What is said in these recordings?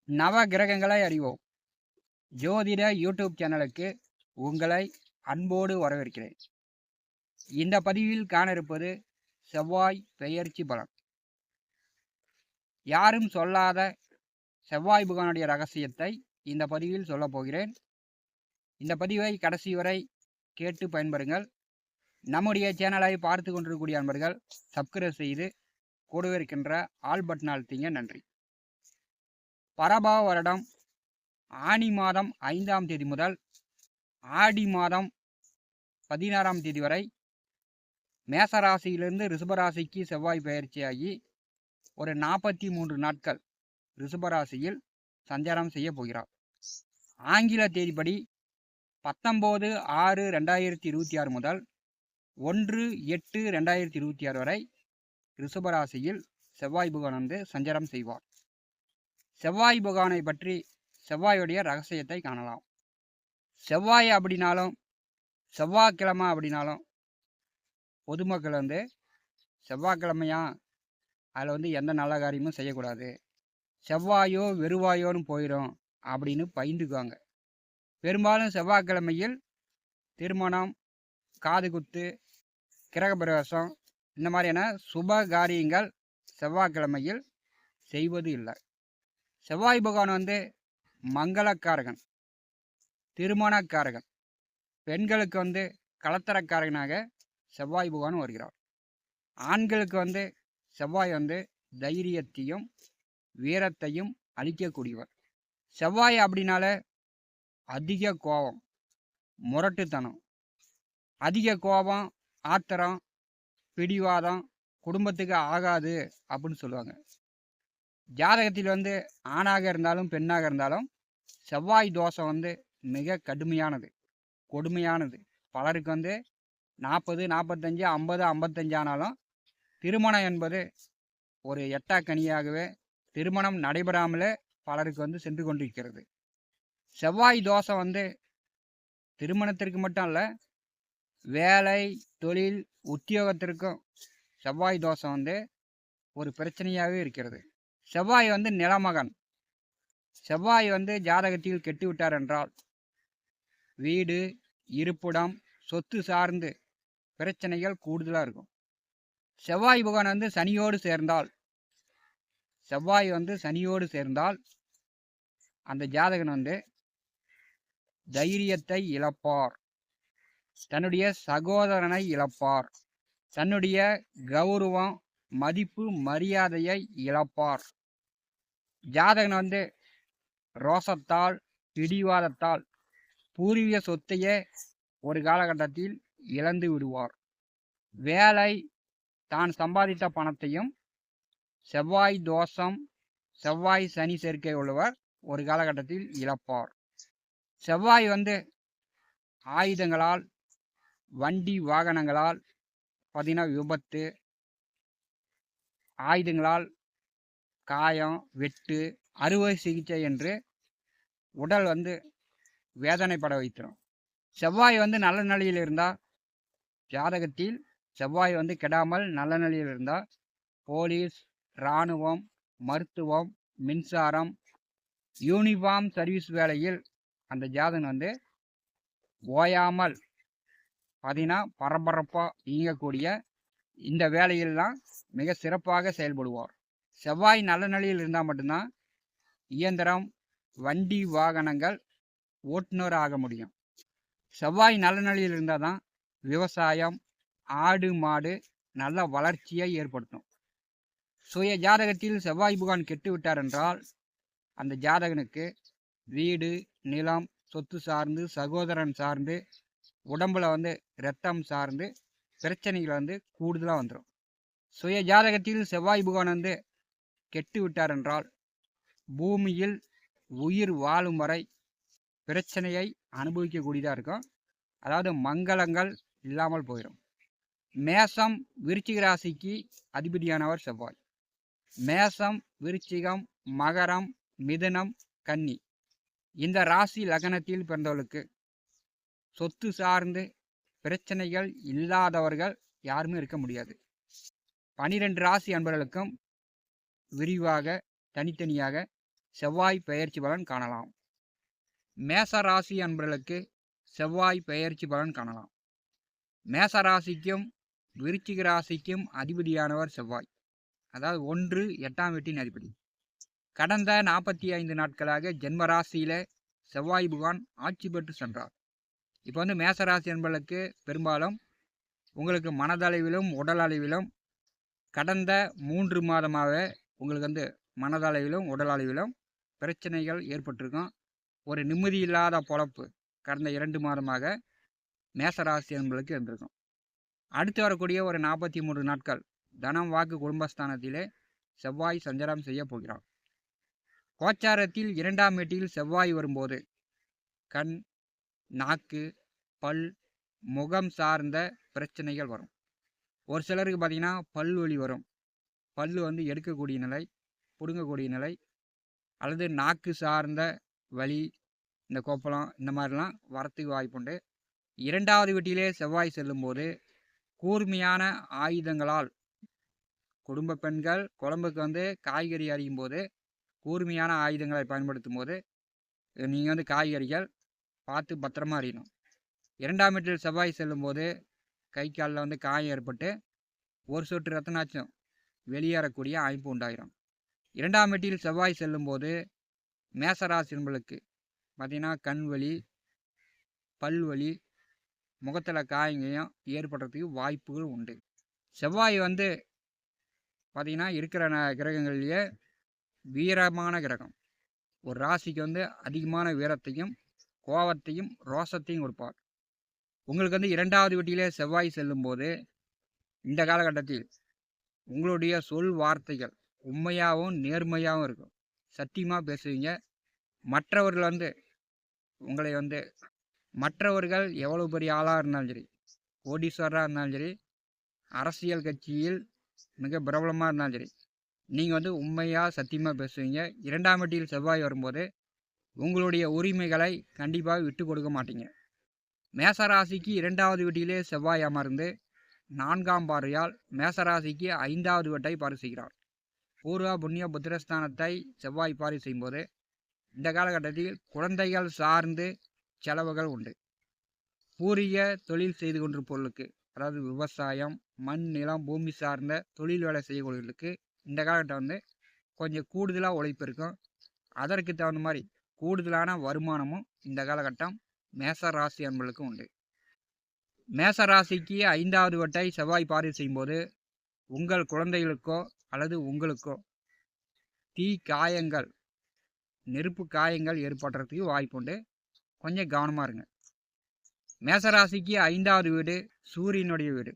நவ கிரகங்களை அறிவோம் ஜோதிட யூடியூப் சேனலுக்கு உங்களை அன்போடு வரவேற்கிறேன். இந்த பதிவில் காண இருப்பது செவ்வாய் பெயர்ச்சி பலன். யாரும் சொல்லாத செவ்வாய் புகானுடைய ரகசியத்தை இந்த பதிவில் சொல்லப் போகிறேன். இந்த பதிவை கடைசி வரை கேட்டு பயன்பெறுங்கள். நம்முடைய சேனலை பார்த்து கொண்டிருக்கக்கூடிய அன்பர்கள் சப்ஸ்கிரைப் செய்து கூடவே இருக்கின்ற ஆல் பட்டன் அழுத்திங்க. நன்றி. பரபாவ வருடம் ஆனி மாதம் 5ஆம் தேதி முதல் ஆடி மாதம் 16ஆம் தேதி வரை மேசராசியிலிருந்து ரிஷபராசிக்கு செவ்வாய் பயிற்சியாகி ஒரு 43 நாட்கள் ரிஷபராசியில் சஞ்சாரம் செய்ய போகிறார். ஆங்கில தேதிப்படி 19/6/2026 முதல் 1/8/2026 வரை ரிஷபராசியில் செவ்வாய் பகவான் வந்து சஞ்சாரம் செய்வார். செவ்வாய் பகவானை பற்றி செவ்வாயுடைய ரகசியத்தை காணலாம். செவ்வாய் அப்படின்னாலும் செவ்வாய்க்கிழமை அப்படின்னாலும் பொதுமக்கள் வந்து செவ்வாய்க்கிழமையா அதில் வந்து எந்த நல்ல காரியமும் செய்யக்கூடாது, செவ்வாயோ வெறுவாயோன்னு போயிடும் அப்படின்னு பயந்துக்குவாங்க. பெரும்பாலும் செவ்வாய்க்கிழமையில் திருமணம், காது குத்து, கிரகப்பிரவேசம் இந்த மாதிரியான சுப காரியங்கள் செவ்வாய்க்கிழமையில் செய்வது இல்லை. செவ்வாய் பகவான் வந்து மங்களக்காரகன், திருமணக்காரகன், பெண்களுக்கு வந்து கலத்தரக்காரகனாக செவ்வாய் பகவான் வருகிறார். ஆண்களுக்கு வந்து செவ்வாய் வந்து தைரியத்தையும் வீரத்தையும் அளிக்கக்கூடியவர். செவ்வாய் அப்படின்னாலே அதிக கோபம், முரட்டுத்தனம், அதிக கோபம், ஆத்திரம், பிடிவாதம் குடும்பத்துக்கு ஆகாது அப்படின்னு சொல்லுவாங்க. ஜாதகத்தில் வந்து ஆணாக இருந்தாலும் பெண்ணாக இருந்தாலும் செவ்வாய் தோஷம் வந்து மிக கடுமையானது, கொடுமையானது. பலருக்கு வந்து 40, 45, 50, 55 ஆனாலும் திருமணம் என்பது ஒரு எட்டாக்கனியாகவே திருமணம் நடைபெறாமலே பலருக்கு வந்து சென்று கொண்டிருக்கிறது. செவ்வாய் தோஷம் வந்து திருமணத்திற்கு மட்டும் இல்லை, வேலை, தொழில், உத்தியோகத்திற்கும் செவ்வாய் தோஷம் வந்து ஒரு பிரச்சனையாகவே இருக்கிறது. செவ்வாய் வந்து நிலமகன். செவ்வாய் வந்து ஜாதகத்தில் கெட்டுவிட்டார் என்றால் வீடு, இருப்பிடம், சொத்து சார்ந்து பிரச்சனைகள் கூடுதலாக இருக்கும். செவ்வாய் பகவான் வந்து சனியோடு சேர்ந்தால் அந்த ஜாதகன் வந்து தைரியத்தை இழப்பார், தன்னுடைய சகோதரனை இழப்பார், தன்னுடைய கௌரவம், மதிப்பு, மரியாதையை இழப்பார். ஜாதகன் வந்து ரோசத்தால், பிடிவாதத்தால் பூர்வீக சொத்தையே ஒரு காலகட்டத்தில் இழந்து விடுவார். வேலை, தான் சம்பாதித்த பணத்தையும் செவ்வாய் தோஷம், செவ்வாய் சனி சேர்க்கை உள்ளவர் ஒரு காலகட்டத்தில் இழப்பார். செவ்வாய் வந்து ஆயுதங்களால், வண்டி வாகனங்களால் பார்த்தீங்கன்னா விபத்து, ஆயுதங்களால் காயம், வெட்டு, அறுவை சிகிச்சை என்று உடல் வந்து வேதனைப்பட வைத்திரும். செவ்வாய் வந்து நல்ல நிலையில் இருந்தால், ஜாதகத்தில் செவ்வாய் வந்து கெடாமல் நல்ல நிலையில் இருந்தால் போலீஸ், இராணுவம், மருத்துவம், மின்சாரம், யூனிஃபார்ம் சர்வீஸ் வேலையில் அந்த ஜாதகன் வந்து ஓயாமல் பார்த்தீங்கன்னா பரபரப்பாக இயங்கக்கூடிய இந்த வேலையில்லாம் மிக சிறப்பாக செயல்படுவார். செவ்வாய் நல்ல நிலையில் இருந்தால் மட்டும்தான் இயந்திரம், வண்டி வாகனங்கள் ஓட்டுநர் ஆக முடியும். செவ்வாய் நல்ல நிலையில் இருந்தால் தான் விவசாயம், ஆடு மாடு நல்ல வளர்ச்சியை ஏற்படுத்தும். சுய ஜாதகத்தில் செவ்வாய் பகவான் கெட்டு விட்டார் என்றால் அந்த ஜாதகனுக்கு வீடு, நிலம், சொத்து சார்ந்து, சகோதரன் சார்ந்து, உடம்புல வந்து இரத்தம் சார்ந்து பிரச்சனைகள் வந்து கூடுதலாக வந்துடும். சுய ஜாதகத்தில் செவ்வாய் பகவான் வந்து கெட்டு விட்டார் என்றால் பூமியில் உயிர் வாழும் வரை பிரச்சனையை அனுபவிக்கக்கூடியதாக இருக்கும். அதாவது மங்களங்கள் இல்லாமல் போயிடும். மேசம், விருச்சிக ராசிக்கு அதிபதியானவர் செவ்வாய். மேசம், விருச்சிகம், மகரம், மிதுனம், கன்னி இந்த ராசி லக்னத்தில் பிறந்தவர்களுக்கு சொத்து சார்ந்து பிரச்சனைகள் இல்லாதவர்கள் யாருமே இருக்க முடியாது. 12 ராசி அன்பர்களுக்கும் விரிவாக தனித்தனியாக செவ்வாய் பெயர்ச்சி பலன் காணலாம். மேச ராசி அன்பர்களுக்கு செவ்வாய் பெயர்ச்சி பலன் காணலாம். மேச ராசிக்கும் விருச்சிக ராசிக்கும் அதிபதியானவர் செவ்வாய். அதாவது 1 8ஆம் வீட்டின் அதிபதி. கடந்த 45 நாட்களாக ஜென்ம ராசியில் செவ்வாய் பகவான் ஆட்சி பெற்று சென்றார். இப்போ வந்து மேசராசி என்பதற்கு பெரும்பாலும் உங்களுக்கு மனதளவிலும் உடல் அளவிலும் கடந்த 3 மாதமாக உங்களுக்கு வந்து மனதளவிலும் உடல் அளவிலும் பிரச்சனைகள் ஏற்பட்டிருக்கும். ஒரு நிம்மதி இல்லாத பொழப்பு கடந்த 2 மாதமாக மேசராசி என்பதற்கு இருந்திருக்கும். அடுத்து வரக்கூடிய ஒரு 43 நாட்கள் தனம் வாக்கு குடும்பஸ்தானத்திலே செவ்வாய் சஞ்சாரம் செய்ய போகிறார். கோச்சாரத்தில் 2ஆம் வீட்டில் செவ்வாய் வரும்போது கண், நாக்கு, பல், முகம் சார்ந்த பிரச்சனைகள் வரும். ஒரு சிலருக்கு பார்த்தீங்கன்னா பல் வலி வரும். பல் வந்து எடுக்கக்கூடிய நிலை, பிடுங்கக்கூடிய நிலை, அல்லது நாக்கு சார்ந்த வலி, இந்த கொப்பளம் இந்த மாதிரிலாம் வரத்துக்கு வாய்ப்புண்டு. 2வது வீட்டிலே செவ்வாய் செல்லும்போது கூர்மையான ஆயுதங்களால் குடும்ப பெண்கள் குழம்புக்கு வந்து காய்கறி அறியும் போது கூர்மையான ஆயுதங்களை பயன்படுத்தும் போது நீங்கள் வந்து காய்கறிகள் பார்த்து பத்திரமா அறியணும். 2ஆம் வீட்டில் செவ்வாய் செல்லும்போது கை காலில் வந்து காயம் ஏற்பட்டு ஒரு சொட்டு ரத்தனாச்சும் வெளியேறக்கூடிய அமைப்பு உண்டாயிரும். 2ஆம் வீட்டில் செவ்வாய் செல்லும்போது மேசராசி என்பளுக்கு பார்த்திங்கன்னா கண் வலி, பல் வலி, முகத்தில் காயங்களையும் ஏற்படுறதுக்கு வாய்ப்புகள் உண்டு. செவ்வாய் வந்து பார்த்திங்கன்னா இருக்கிற கிரகங்கள்லேயே வீரமான கிரகம். ஒரு ராசிக்கு வந்து அதிகமான வீரத்தையும் கோபத்தையும் ரோசத்தையும் கொடுப்பார். உங்களுக்கு வந்து 2வது வீட்டிலே செவ்வாய் செல்லும்போது இந்த காலகட்டத்தில் உங்களுடைய சொல் வார்த்தைகள் உண்மையாகவும் நேர்மையாகவும் இருக்கும். சத்தியமாக பேசுவீங்க. மற்றவர்கள் வந்து உங்களை வந்து மற்றவர்கள் எவ்வளோ பெரிய ஆளாக இருந்தாலும் சரி, கோடீஸ்வரராக இருந்தாலும் சரி, அரசியல் கட்சியில் மிக பிரபலமாக இருந்தாலும் சரி, நீங்கள் வந்து உண்மையாக சத்தியமாக பேசுவீங்க. 2ஆம் வீட்டில் செவ்வாய் வரும்போது உங்களுடைய உரிமைகளை கண்டிப்பாக விட்டு கொடுக்க மாட்டீங்க. மேசராசிக்கு 2வது வீட்டிலே செவ்வாய் அமர்ந்து 4ஆம் பார்வையால் மேசராசிக்கு 5வது வீட்டை பார்வை செய்கிறார். பூர்வ புண்ணிய புத்திரஸ்தானத்தை செவ்வாய் பார்வை செய்யும்போது இந்த காலகட்டத்தில் குழந்தைகள் சார்ந்து செலவுகள் உண்டு. பூரிய தொழில் செய்து கொண்டிருப்பவர்களுக்கு, அதாவது விவசாயம், மண், நிலம், பூமி சார்ந்த தொழில் வேலை செய்யக்கூடியவர்களுக்கு இந்த காலகட்டம் வந்து கொஞ்சம் கூடுதலாக உழைப்பு இருக்கும். அதற்கு தகுந்த மாதிரி கூடுதலான வருமானமும் இந்த காலகட்டம் மேச ராசி அன்பர்களுக்கு உண்டு. மேச ராசிக்கு 5வது வீட்டை செவ்வாய் பார்வை செய்யும்போது உங்கள் குழந்தைகளுக்கோ அல்லது உங்களுக்கோ தீ காயங்கள், நெருப்பு காயங்கள் ஏற்படுறதுக்கு வாய்ப்புண்டு. கொஞ்சம் கவனமாக இருங்க. மேசராசிக்கு 5வது வீடு சூரியனுடைய வீடு.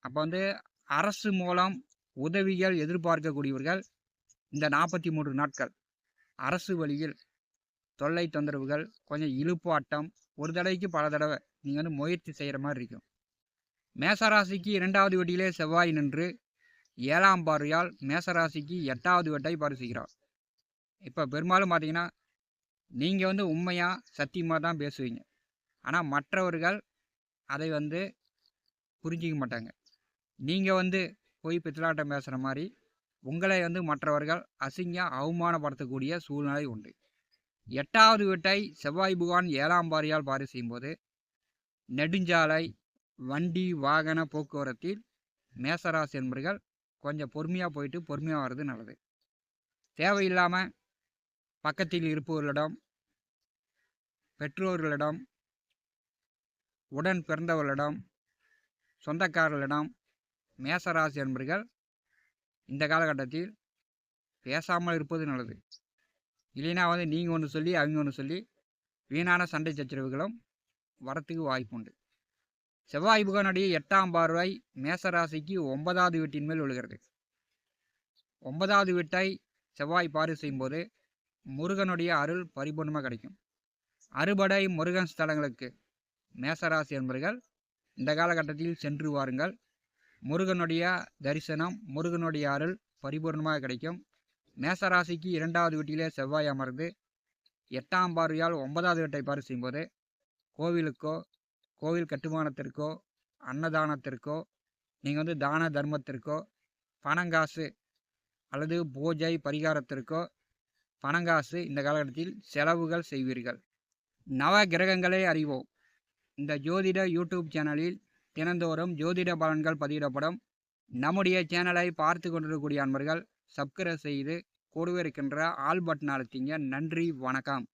அப்போ வந்து அரசு மூலம் உதவிகள் எதிர்பார்க்கக்கூடியவர்கள் இந்த 43 நாட்கள் அரசு வழியில் தொல்லை தொந்தரவுகள், கொஞ்சம் இழுப்பாட்டம், ஒரு தடவைக்கு பல தடவை நீங்கள் வந்து முயற்சி செய்கிற மாதிரி இருக்கும். மேசராசிக்கு 2வது வீட்டிலே செவ்வாய் நின்று 7ஆம் பார்வையால் மேசராசிக்கு 8வது வீட்டை பார்வை செய்கிறார். இப்போ பெரும்பாலும் பார்த்தீங்கன்னா நீங்கள் வந்து உண்மையாக சத்தியமாக தான் பேசுவீங்க. ஆனால் மற்றவர்கள் அதை வந்து புரிஞ்சிக்க மாட்டாங்க. நீங்கள் வந்து போய் பித்தலாட்டம் பேசுகிற மாதிரி உங்களை வந்து மற்றவர்கள் அசிங்க அவமானப்படுத்தக்கூடிய சூழ்நிலை உண்டு. 8வது வீட்டை செவ்வாய் பகவான் 7ஆம் பார்வையால் பார்வை செய்யும்போது நெடுஞ்சாலை, வண்டி, வாகன போக்குவரத்தில் மேசராசி என்பவர்கள் கொஞ்சம் பொறுமையாக போயிட்டு பொறுமையாக வர்றது நல்லது. தேவையில்லாமல் பக்கத்தில் இருப்பவர்களிடம், பெற்றோர்களிடம், உடன் பிறந்தவர்களிடம், சொந்தக்காரர்களிடம் மேசராசி என்பவர்கள் இந்த காலகட்டத்தில் பேசாமல் இருப்பது நல்லது. இல்லைன்னா வந்து நீங்கள் ஒன்று சொல்லி அவங்க ஒன்று சொல்லி வீணான சண்டை சச்சரவுகளும் வரத்துக்கு வாய்ப்புண்டு. செவ்வாய் பகவானுடைய 8ஆம் பார்வை மேசராசிக்கு 9வது வீட்டின் மேல் விழுகிறது. 9வது வீட்டை செவ்வாய் பார்வை செய்யும்போது முருகனுடைய அருள் பரிபூர்ணமாக கிடைக்கும். அறுபடை முருகன் ஸ்தலங்களுக்கு மேசராசி என்பவர்கள் இந்த காலகட்டத்தில் சென்று வாருங்கள். முருகனுடைய தரிசனம், முருகனுடைய அருள் பரிபூர்ணமாக கிடைக்கும். மேசராசிக்கு 2வது வீட்டிலே செவ்வாய் அமர்ந்து 8ஆம் பார்வையால் 9வது வீட்டை பார்வை செய்யும்போது கோவிலுக்கோ, கோவில் கட்டுமானத்திற்கோ, அன்னதானத்திற்கோ, நீங்கள் வந்து தான தர்மத்திற்கோ, பணங்காசு அல்லது பூஜை பரிகாரத்திற்கோ பணங்காசு இந்த காலகட்டத்தில் செலவுகள் செய்வீர்கள். நவ கிரகங்களை அறிவோம். இந்த ஜோதிட யூடியூப் சேனலில் தினந்தோறும் ஜோதிட பலன்கள் பதிவிடப்படும். நம்முடைய சேனலை பார்த்து கொண்டிருக்கக்கூடிய அன்பர்கள் சப்ஸ்கிரைப் செய்து கூடவே இருக்கின்ற ஆல் பட்டன் அழுத்திங்க. நன்றி, வணக்கம்.